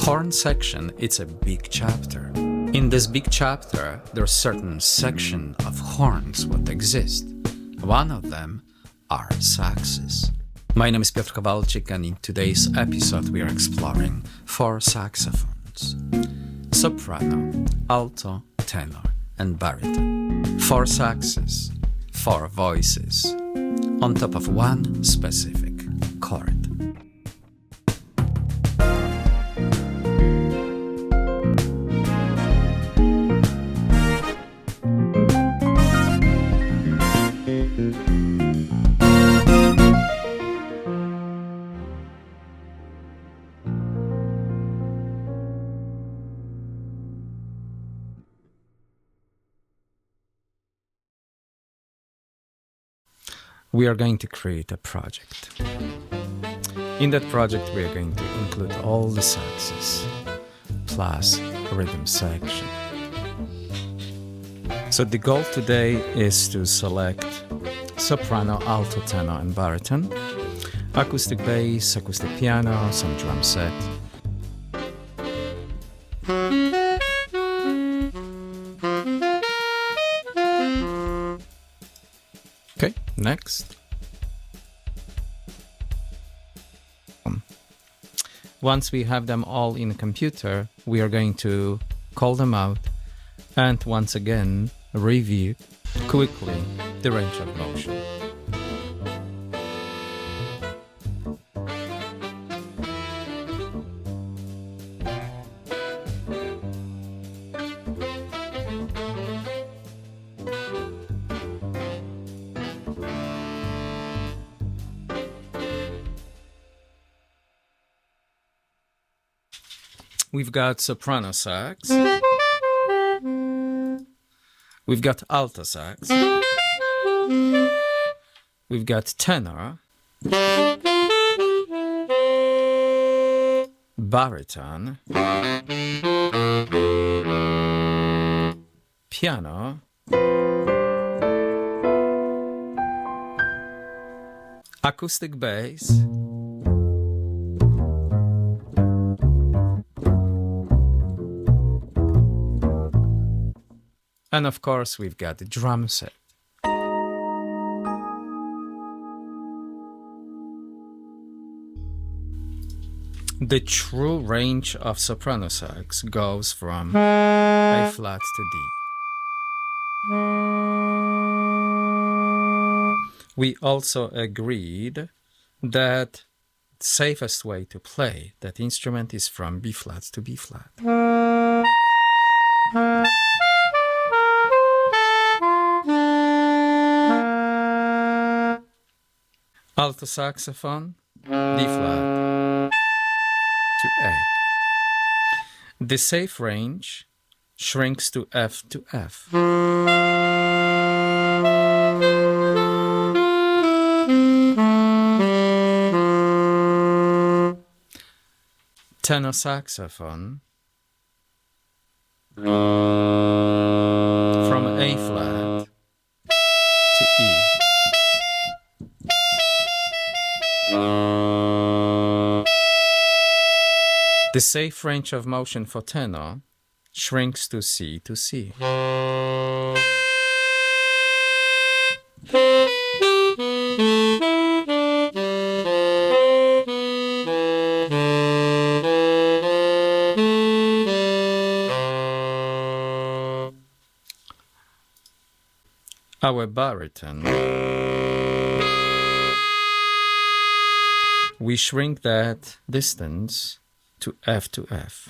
Horn section, it's a big chapter. In this big chapter, there are certain sections of horns what exist. One of them are saxes. My name is Piotr Kowalczyk, and in today's episode we are exploring 4 saxophones. Soprano, alto, tenor, and baritone. 4 saxes, 4 voices, on top of one specific chord. We are going to create a project. In that project we are going to include all the saxes plus rhythm section. So the goal today is to select soprano, alto, tenor and baritone, acoustic bass, acoustic piano, some drum set. Okay, next. Once we have them all in the computer, we are going to call them out and once again review quickly the range of motion. We've got soprano sax, we've got alto sax, we've got tenor, baritone, piano, acoustic bass, and of course, we've got the drum set. The true range of soprano sax goes from A flat to D. We also agreed that the safest way to play that instrument is from B flat to B flat. Alto saxophone, D flat to A. The safe range shrinks to F to F. Tenor saxophone from A flat to E. The safe range of motion for tenor shrinks to C to C. Our baritone, we shrink that distance to F to F.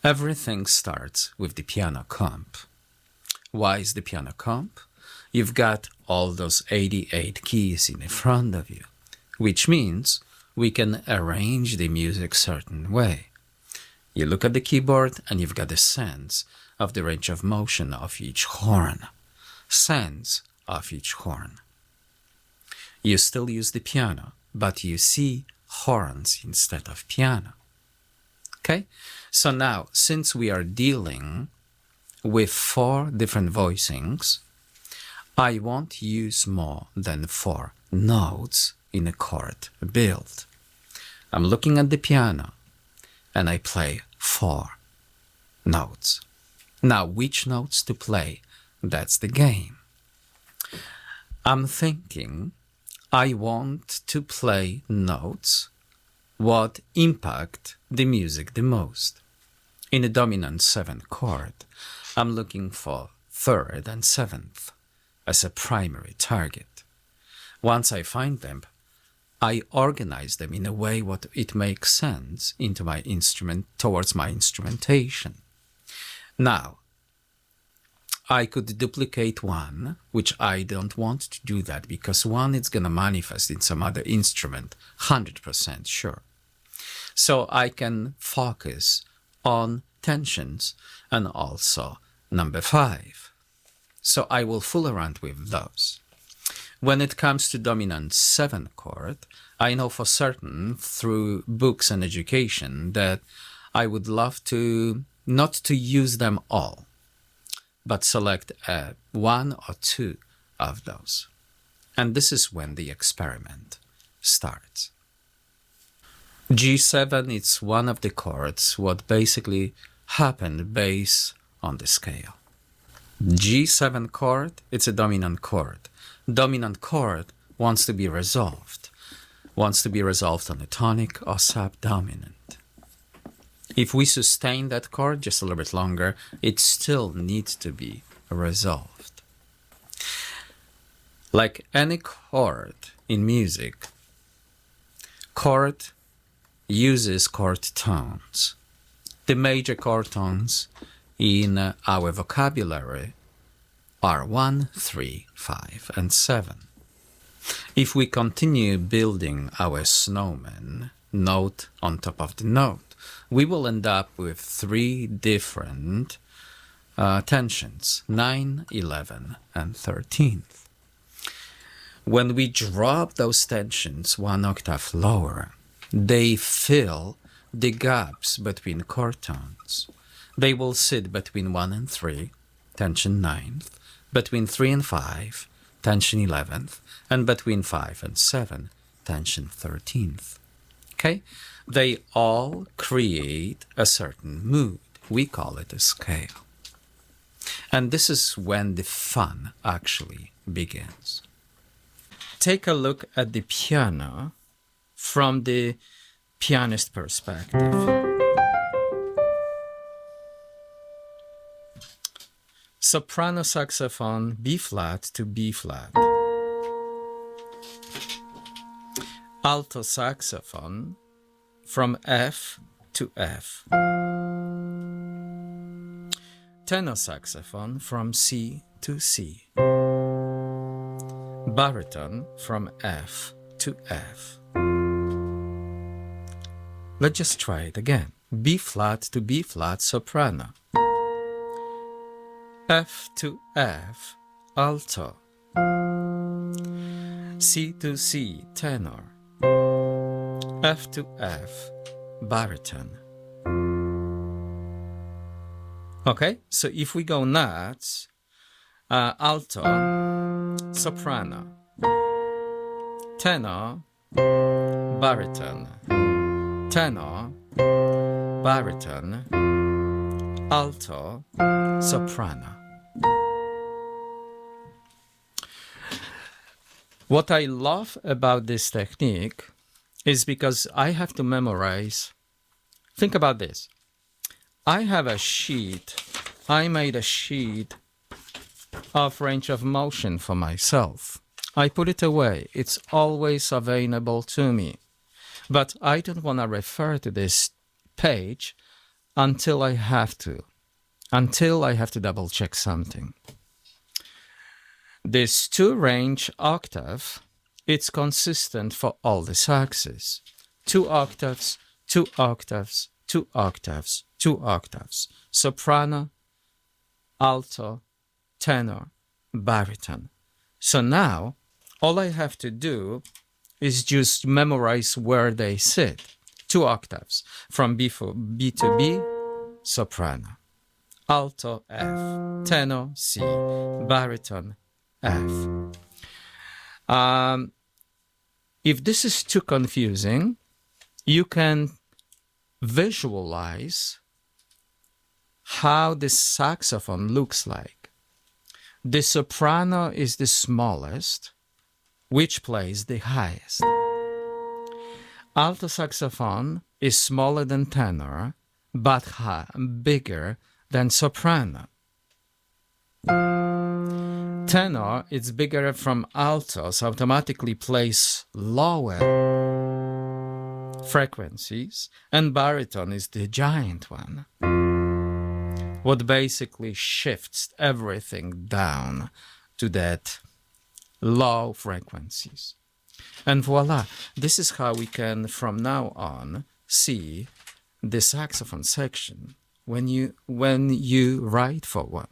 Everything starts with the piano comp. Why is the piano comp? You've got all those 88 keys in front of you, which means we can arrange the music certain way. You look at the keyboard and you've got a sense of the range of motion of each horn. Sense of each horn. You still use the piano, but you see horns instead of piano. Okay? So now, since we are dealing with 4 different voicings, I won't use more than 4 notes in a chord build. I'm looking at the piano and I play 4 notes. Now, which notes to play? That's the game. I'm thinking I want to play notes what impact the music the most. In a dominant 7 chord, I'm looking for 3rd and 7th as a primary target. Once I find them, I organize them in a way what it makes sense into my instrument, towards my instrumentation. Now, I could duplicate 1, which I don't want to do that because 1 is going to manifest in some other instrument, 100% sure. So I can focus on tensions and also number 5. So I will fool around with those. When it comes to dominant 7 chord, I know for certain through books and education that I would love to not to use them all, but select 1 or 2 of those. And this is when the experiment starts. G7 is one of the chords what basically happened based on the scale. G7 chord, it's a dominant chord. Dominant chord wants to be resolved on a tonic or subdominant. If we sustain that chord just a little bit longer, it still needs to be resolved. Like any chord in music, chord uses chord tones. The major chord tones in our vocabulary are 1, 3, 5, and 7. If we continue building our snowman note on top of the note, we will end up with 3 different tensions, 9, 11, and 13th. When we drop those tensions 1 octave lower, they fill the gaps between chord tones. They will sit between 1 and 3, tension 9th, between 3 and 5, tension 11th, and between 5 and 7, tension 13th. Okay? They all create a certain mood. We call it a scale. And this is when the fun actually begins. Take a look at the piano from the pianist perspective. Soprano saxophone, B flat to B flat. Alto saxophone from F to F. Tenor saxophone from C to C. Baritone from F to F. Let's just try it again. B flat to B flat soprano. F to F alto. C to C tenor. F to F baritone. Okay, so if we go nuts, alto, soprano, tenor, baritone, tenor, baritone, alto, soprano. What I love about this technique is because I have to memorize. Think about this. I have a sheet. I made a sheet of range of motion for myself. I put it away. It's always available to me. But I don't want to refer to this page until I have to double check something. This 2-range octave, it's consistent for all the saxes. 2 octaves, 2 octaves, 2 octaves, 2 octaves. Soprano, alto, tenor, baritone. So now All I have to do is just memorize where they sit. 2 octaves from B to B, soprano. Alto, F. Tenor, C. Baritone, F. If this is too confusing, you can visualize how the saxophone looks like. The soprano is the smallest, which plays the highest. Alto saxophone is smaller than tenor, but bigger than soprano. Tenor is bigger from alto, so automatically plays lower frequencies, and baritone is the giant one, what basically shifts everything down to that low frequencies. And voila, this is how we can from now on see the saxophone section when you write for one.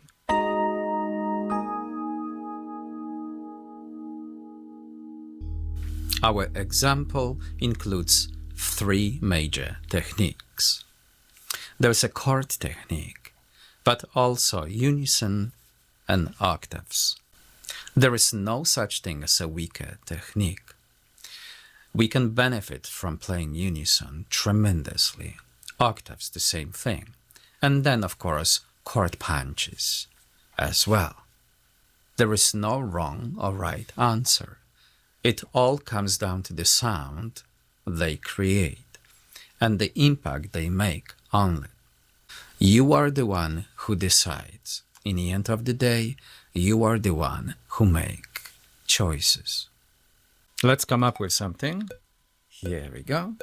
Our example includes 3 major techniques. There's a chord technique, but also unison and octaves. There is no such thing as a weaker technique. We can benefit from playing unison tremendously. Octaves, the same thing. And then, of course, chord punches as well. There is no wrong or right answer. It all comes down to the sound they create and the impact they make on it. You are the one who decides. In the end of the day, you are the one who makes choices. Let's come up with something. Here we go.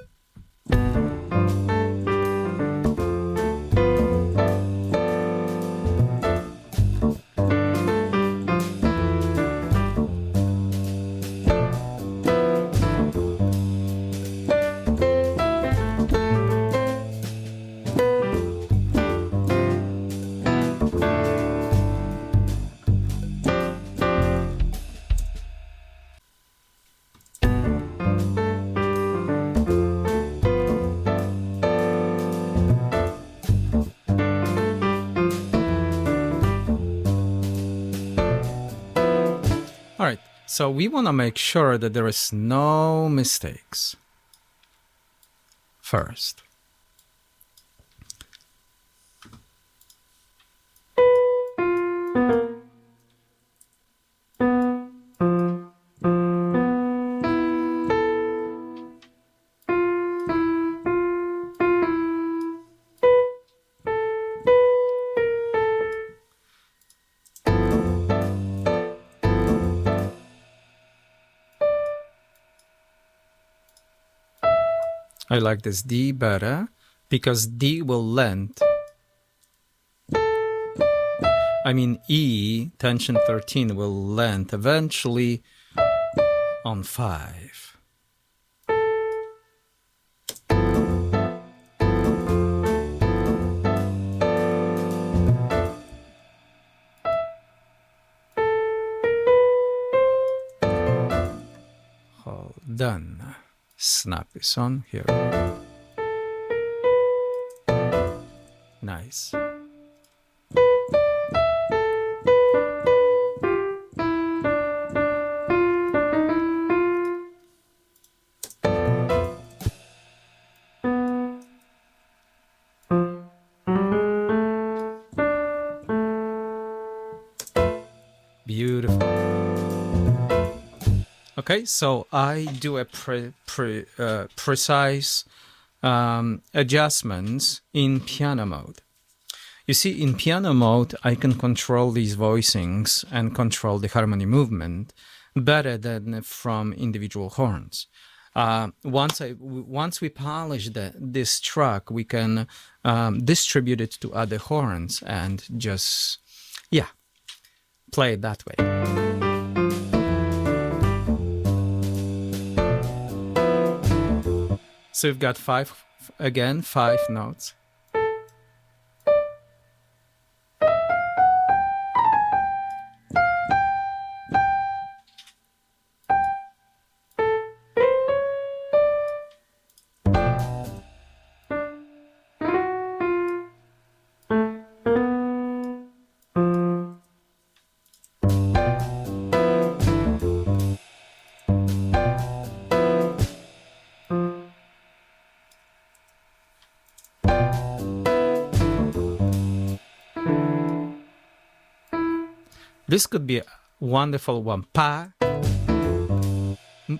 All right, so we want to make sure that there is no mistakes first. I like this D better because D will lend. I mean E, tension 13, will lend eventually on 5. Hold done. Snap this on here. Nice. Beautiful. Okay, so I do a precise adjustments in piano mode. You see, in piano mode, I can control these voicings and control the harmony movement better than from individual horns. Once we polish this track, we can distribute it to other horns and just, yeah, play it that way. So we've got 5 notes. This could be a wonderful one. Pa,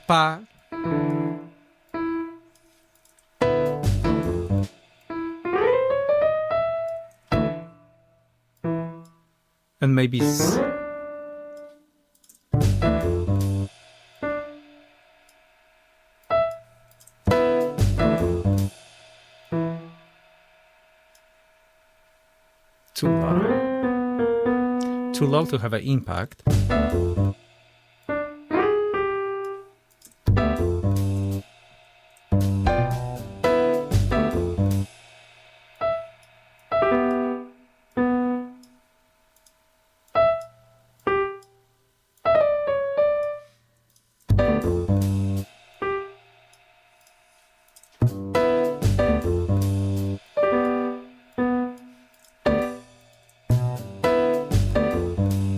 pa. And maybe too low. Too low to have an impact.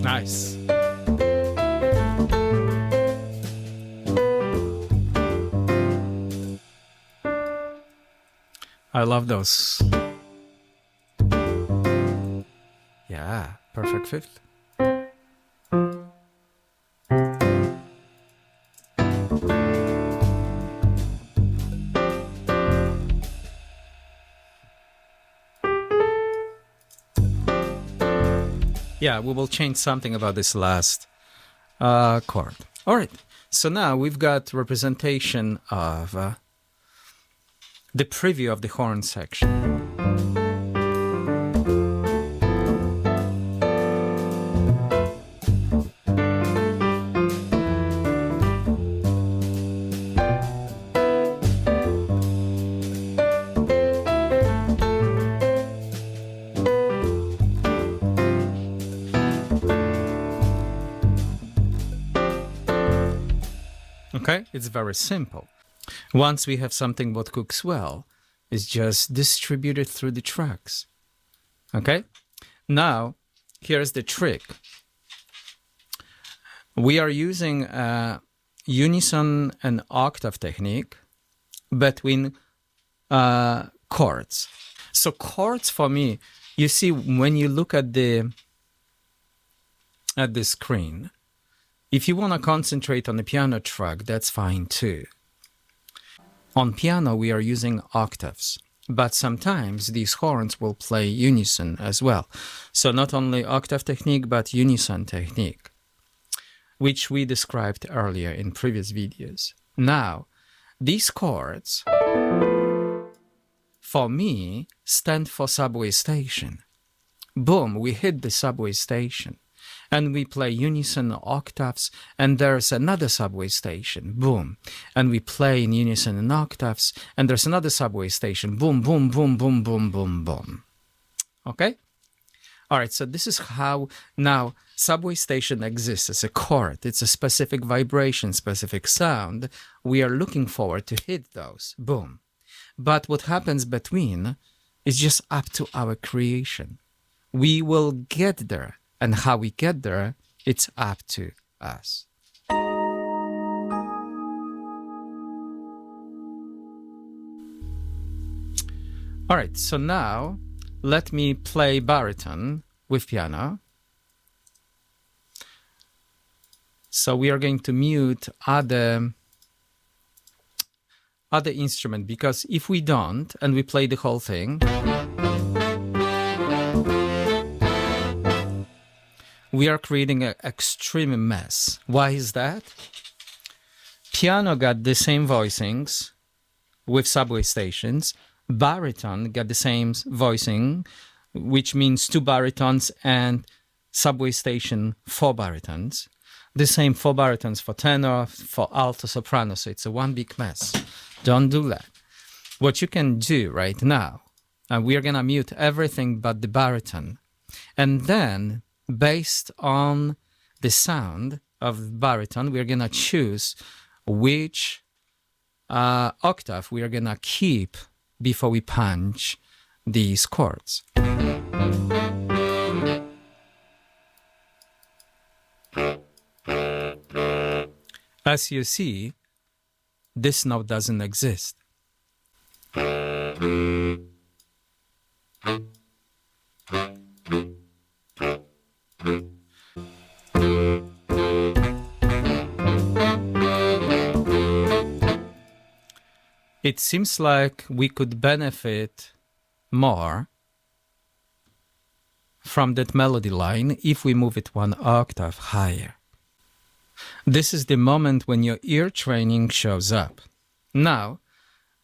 Nice. I love those. Yeah, perfect fifth. Yeah, we will change something about this last chord. All right, so now we've got representation of the preview of the horn section. Okay, it's very simple. Once we have something what cooks well, it's just distributed through the tracks. Okay, now here's the trick. We are using a unison and octave technique between chords. So chords for me, you see, when you look at the screen, if you want to concentrate on the piano track, that's fine too. On piano, we are using octaves, but sometimes these horns will play unison as well. So not only octave technique, but unison technique, which we described earlier in previous videos. Now, these chords, for me, stand for subway station. Boom, we hit the subway station. And we play unison octaves, and there's another subway station, boom. And we play in unison and octaves, and there's another subway station, boom, boom, boom, boom, boom, boom, boom. Okay? All right, so this is how now subway station exists as a chord. It's a specific vibration, specific sound. We are looking forward to hit those, boom. But what happens between is just up to our creation. We will get there. And how we get there, it's up to us. All right, so now let me play baritone with piano. So we are going to mute other instrument, because if we don't and we play the whole thing, we are creating an extreme mess. Why is that? Piano got the same voicings with subway stations. Baritone got the same voicing, which means 2 baritones and subway station 4 baritones. The same 4 baritones for tenor, for alto, soprano. So it's a one big mess. Don't do that. What you can do right now, we are going to mute everything but the baritone. And then, based on the sound of baritone, we're going to choose which octave we are going to keep before we punch these chords. As you see, this note doesn't exist. it seems like we could benefit more from that melody line if we move it one octave higher. This is the moment when your ear training shows up. Now,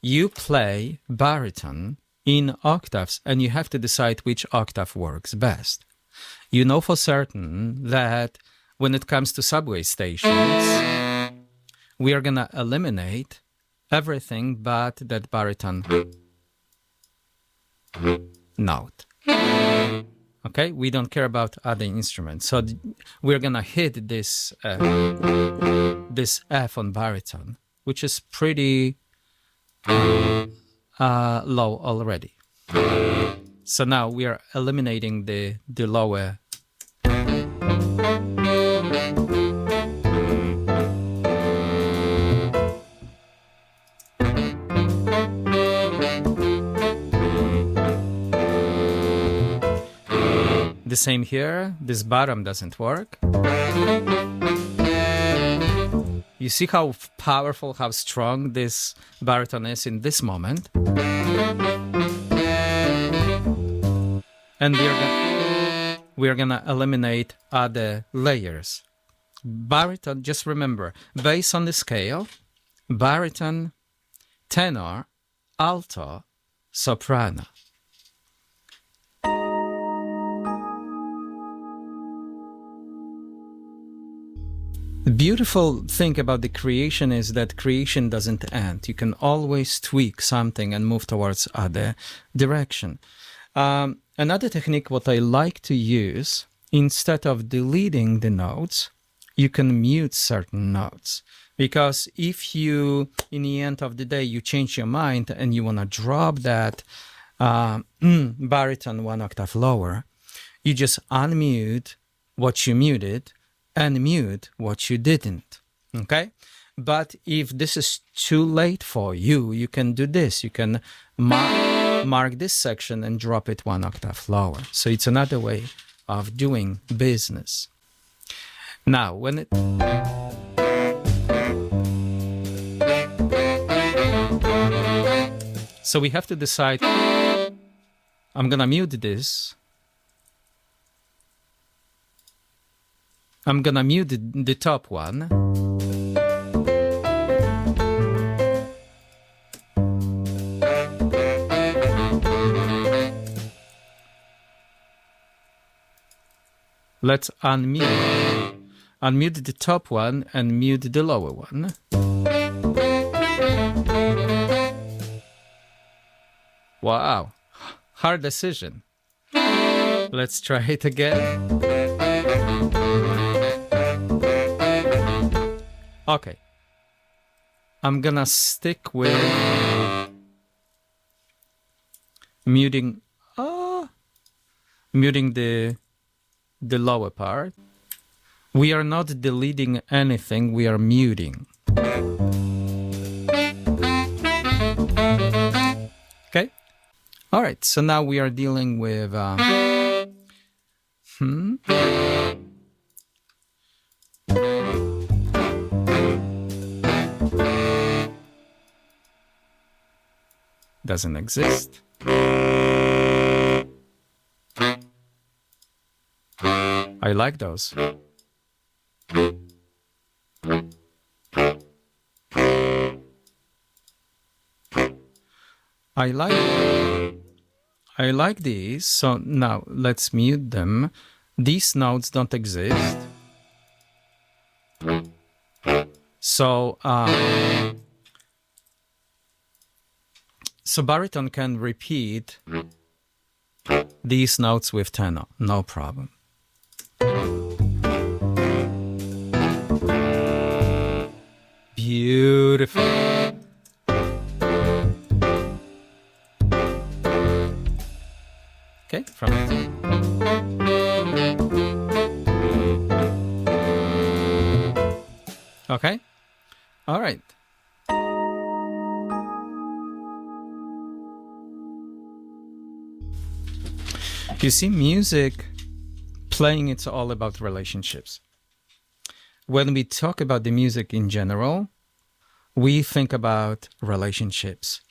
you play baritone in octaves and you have to decide which octave works best. You know for certain that when it comes to subway stations, we are gonna eliminate everything but that baritone note. Okay, we don't care about other instruments. So we're gonna hit this this F on baritone, which is pretty low already. So now we are eliminating the lower. The same here, this bottom doesn't work. You see how powerful, how strong this baritone is in this moment. And we're gonna eliminate other layers. Baritone, just remember, bass on the scale, baritone, tenor, alto, soprano. The beautiful thing about the creation is that creation doesn't end. You can always tweak something and move towards other direction. Another technique what I like to use, instead of deleting the notes, you can mute certain notes. Because if you, in the end of the day, you change your mind and you want to drop that baritone one octave lower, you just unmute what you muted and mute what you didn't, okay? But if this is too late for you, you can do this. You can mark this section and drop it one octave lower. So it's another way of doing business. Now, when it... So we have to decide, I'm gonna mute this. I'm gonna mute the top one. Let's unmute. Unmute the top one and mute the lower one. Wow, hard decision. Let's try it again. Okay, I'm gonna stick with muting the lower part. We are not deleting anything, we are muting. Okay, all right, so now we are dealing with doesn't exist. I like those. I like these. So now let's mute them. These notes don't exist. So so baritone can repeat these notes with tenor, no problem. Beautiful. Okay, from okay, all right. You see, music playing, it's all about relationships. When we talk about the music in general, we think about relationships.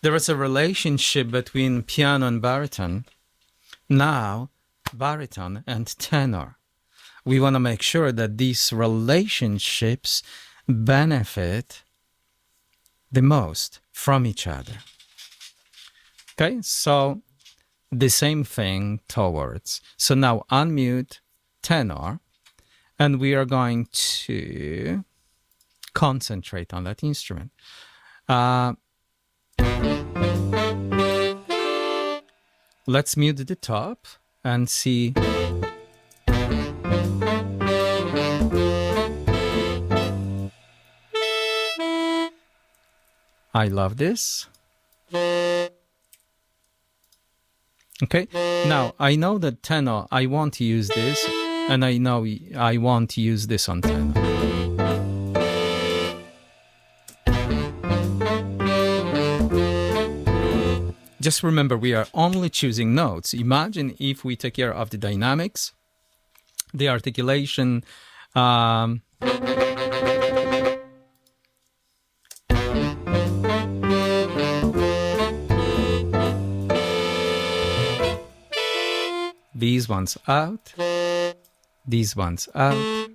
There is a relationship between piano and baritone. Now, baritone and tenor. We want to make sure that these relationships benefit the most from each other. Okay, so the same thing towards. So now unmute tenor, and we are going to concentrate on that instrument. Let's mute the top and see. I love this. Okay, now I know that tenor, I want to use this, and I know I want to use this on tenor. Just remember, we are only choosing notes. Imagine if we take care of the dynamics, the articulation, these ones out, these ones out.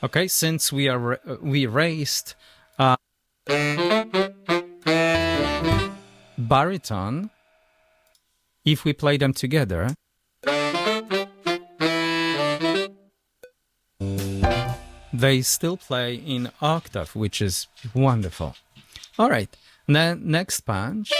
Okay, since we raised baritone, if we play them together, they still play in octave, which is wonderful. All right, then next punch.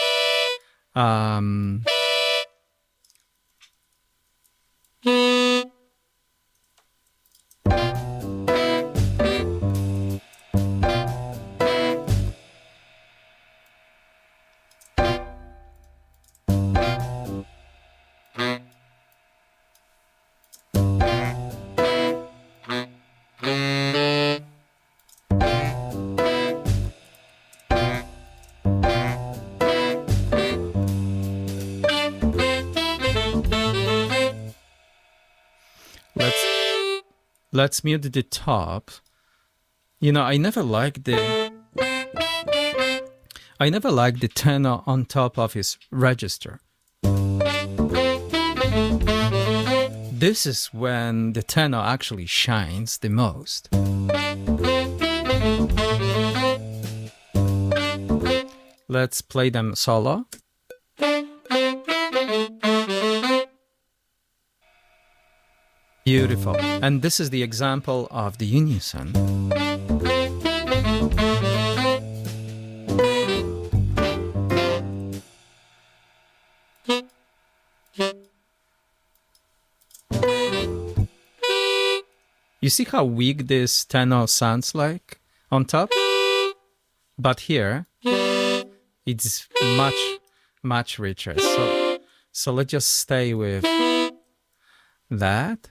Let's mute the top. You know, I never liked the tenor on top of his register. This is when the tenor actually shines the most. Let's play them solo. Beautiful. And this is the example of the unison. You see how weak this tenor sounds like on top? But here, it's much richer. So let's just stay with that.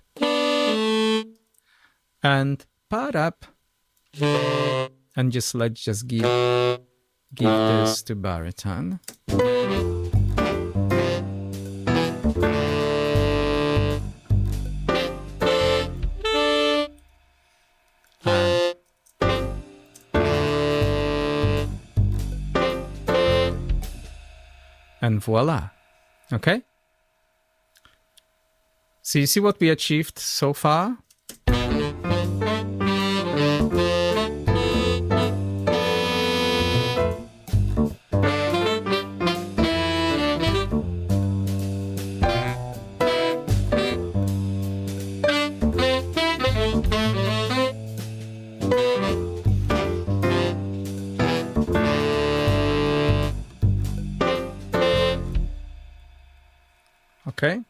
And part up, and let's just give this to baritone. And voila. Okay? So you see what we achieved so far? Okay.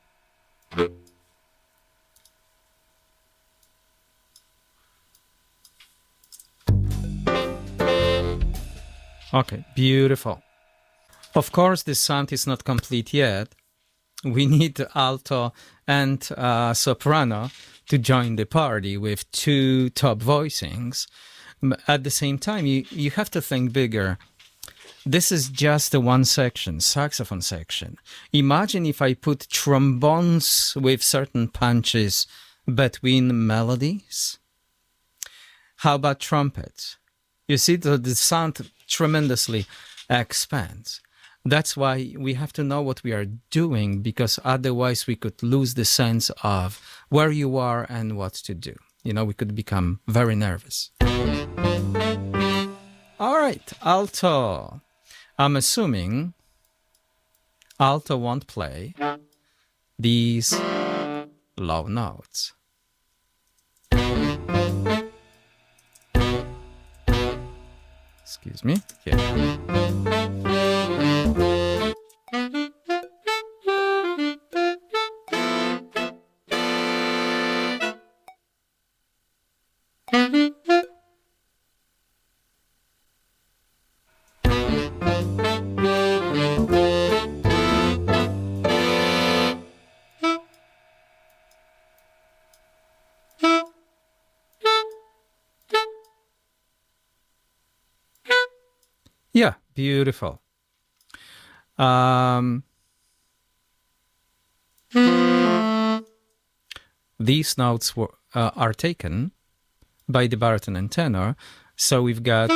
Okay, beautiful. Of course, this sound is not complete yet. we need alto and soprano to join the party with two top voicings. At the same time, you have to think bigger. This is just the one section, saxophone section. Imagine if I put trombones with certain punches between melodies. How about trumpets? You see, the sound tremendously expands. That's why we have to know what we are doing, because otherwise we could lose the sense of where you are and what to do. You know, we could become very nervous. All right, alto. I'm assuming alto won't play these low notes. Excuse me. Here. Yeah, beautiful. These notes are taken by the baritone and tenor, so we've got...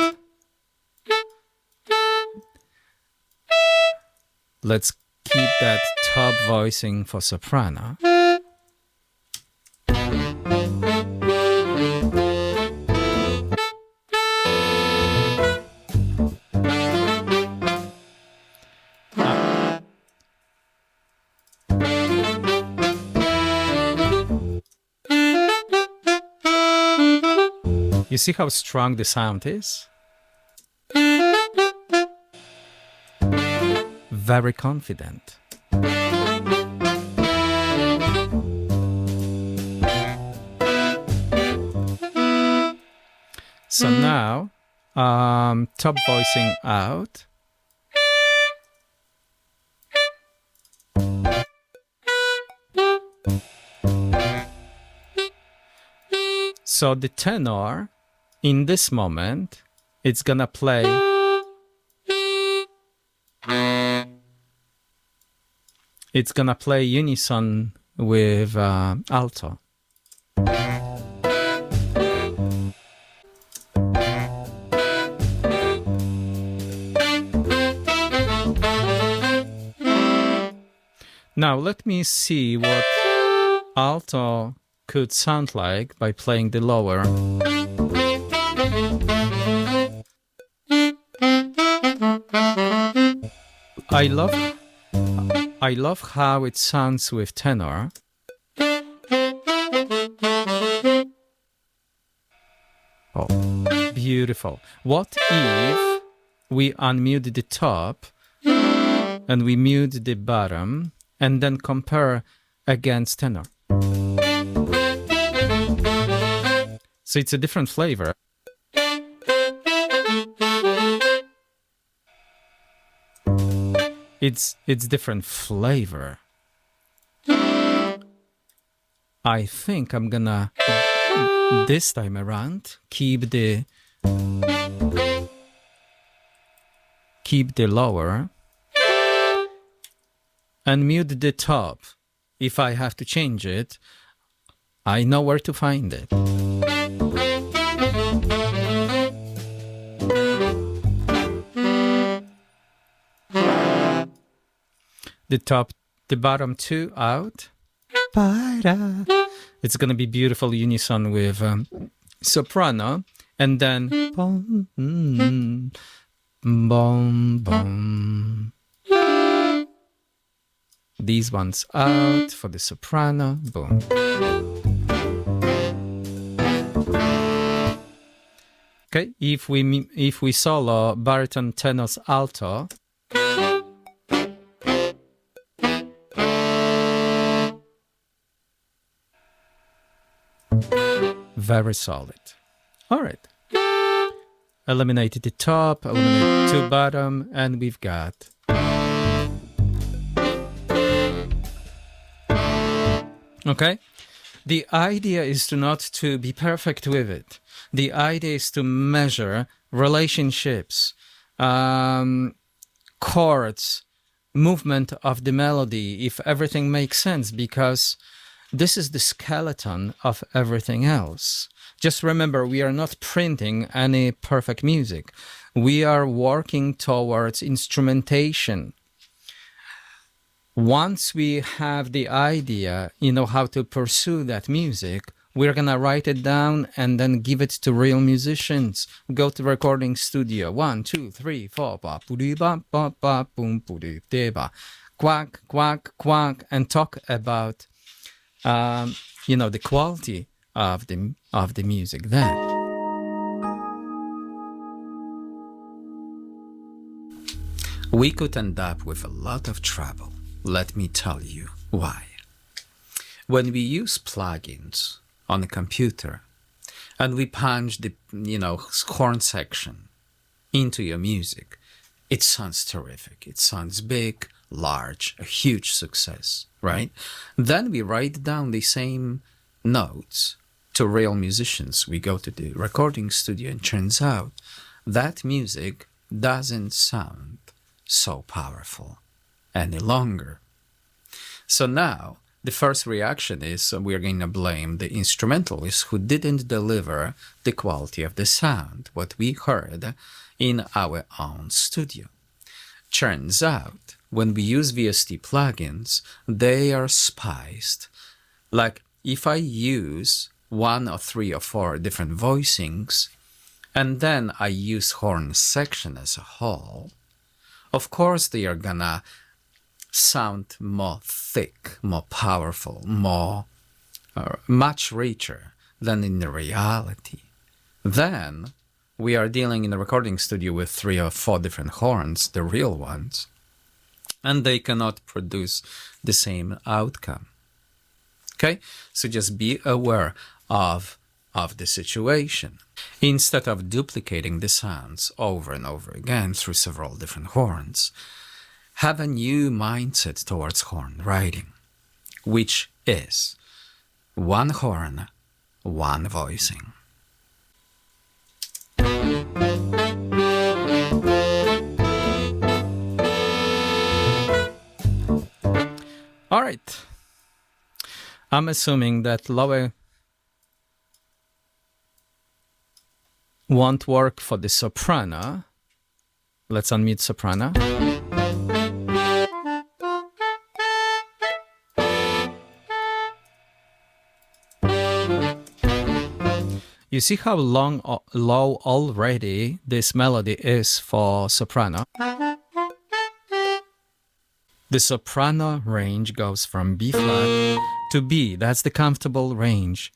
Let's keep that top voicing for soprano. You see how strong the sound is? Very confident. So now, top voicing out. So the tenor, in this moment, it's gonna play unison with alto. Now let me see what alto could sound like by playing the lower. I love how it sounds with tenor. Oh, beautiful. What if we unmute the top and we mute the bottom and then compare against tenor? So it's a different flavor. It's different flavor. I think I'm gonna, this time around, keep the lower and mute the top. If I have to change it, I know where to find it. The bottom two out. It's gonna be beautiful unison with soprano, and then boom, boom, boom. These ones out for the soprano. Boom. Okay, if we solo baritone, tenors, alto. Very solid. All right. Eliminated the top, eliminated two bottom, and we've got Okay? The idea is not to be perfect with it. The idea is to measure relationships, chords, movement of the melody, if everything makes sense, because this is the skeleton of everything else. Just remember, we are not printing any perfect music. We are working towards instrumentation. Once we have the idea, how to pursue that music, we're gonna write it down and then give it to real musicians. Go to recording studio. 1, 2, 3, 4, ba, ba, ba, ba, boom, ba, quack, quack, quack, and talk about, the quality of the music then. We could end up with a lot of trouble. Let me tell you why. When we use plugins on a computer and we punch the horn section into your music, it sounds terrific. It sounds big, large, a huge success, right? Then we write down the same notes to real musicians. We go to the recording studio and turns out that music doesn't sound so powerful any longer. So now the first reaction is we're going to blame the instrumentalists who didn't deliver the quality of the sound, what we heard in our own studio. Turns out when we use VST plugins, they are spiced. Like if I use 1 or 3 or 4 different voicings and then I use horn section as a whole, of course they are gonna sound more thick, more powerful, much richer than in the reality. Then we are dealing in a recording studio with 3 or 4 different horns, the real ones, and they cannot produce the same outcome. Okay, so just be aware of the situation. Instead of duplicating the sounds over and over again through several different horns, have a new mindset towards horn writing, which is 1 horn, 1 voicing. All right. I'm assuming that lower won't work for the soprano. Let's unmute soprano. You see how low already this melody is for soprano? The soprano range goes from B flat to B. That's the comfortable range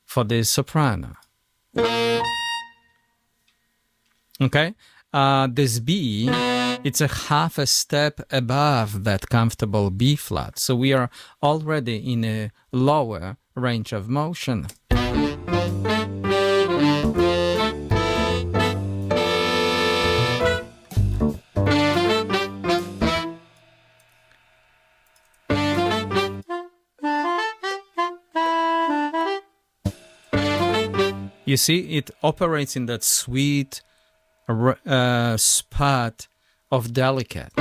for the soprano. Okay? This B, it's a half a step above that comfortable B flat. So we are already in a lower range of motion. You see, it operates in that sweet spot of delicate.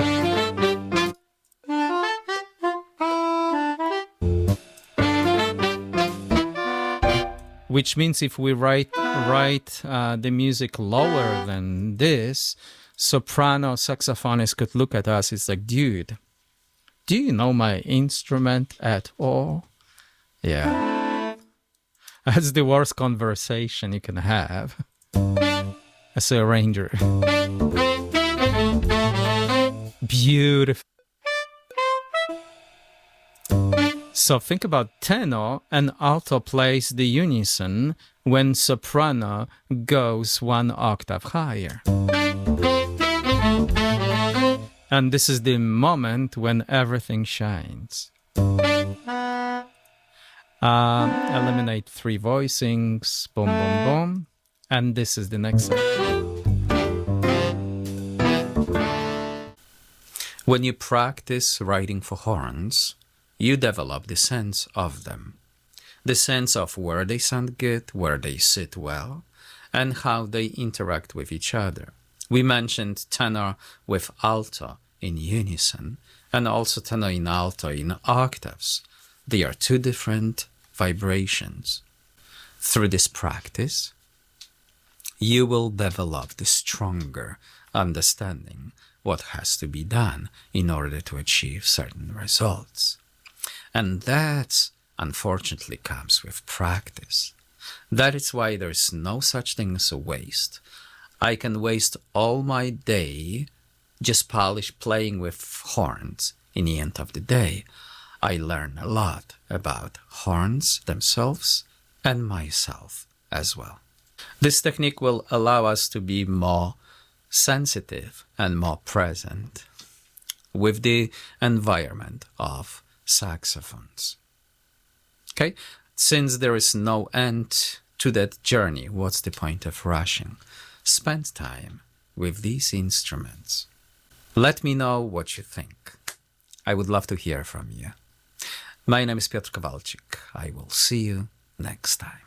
Which means if we write the music lower than this, soprano saxophonists could look at us. It's like, dude, do you know my instrument at all? Yeah. That's the worst conversation you can have as an arranger. Beautiful. So think about tenor and alto plays the unison when soprano goes 1 octave higher. And this is the moment when everything shines. Eliminate 3 voicings, boom, boom, boom. And this is the next section. When you practice writing for horns, you develop the sense of them. The sense of where they sound good, where they sit well, and how they interact with each other. We mentioned tenor with alto in unison, and also tenor in alto in octaves. They are two different vibrations. Through this practice, you will develop the stronger understanding what has to be done in order to achieve certain results. And that, unfortunately, comes with practice. That is why there is no such thing as a waste. I can waste all my day just playing with horns. In the end of the day, I learn a lot about horns themselves and myself as well. This technique will allow us to be more sensitive and more present with the environment of saxophones. Okay? Since there is no end to that journey, what's the point of rushing? Spend time with these instruments. Let me know what you think. I would love to hear from you. My name is Piotr Kowalczyk. I will see you next time.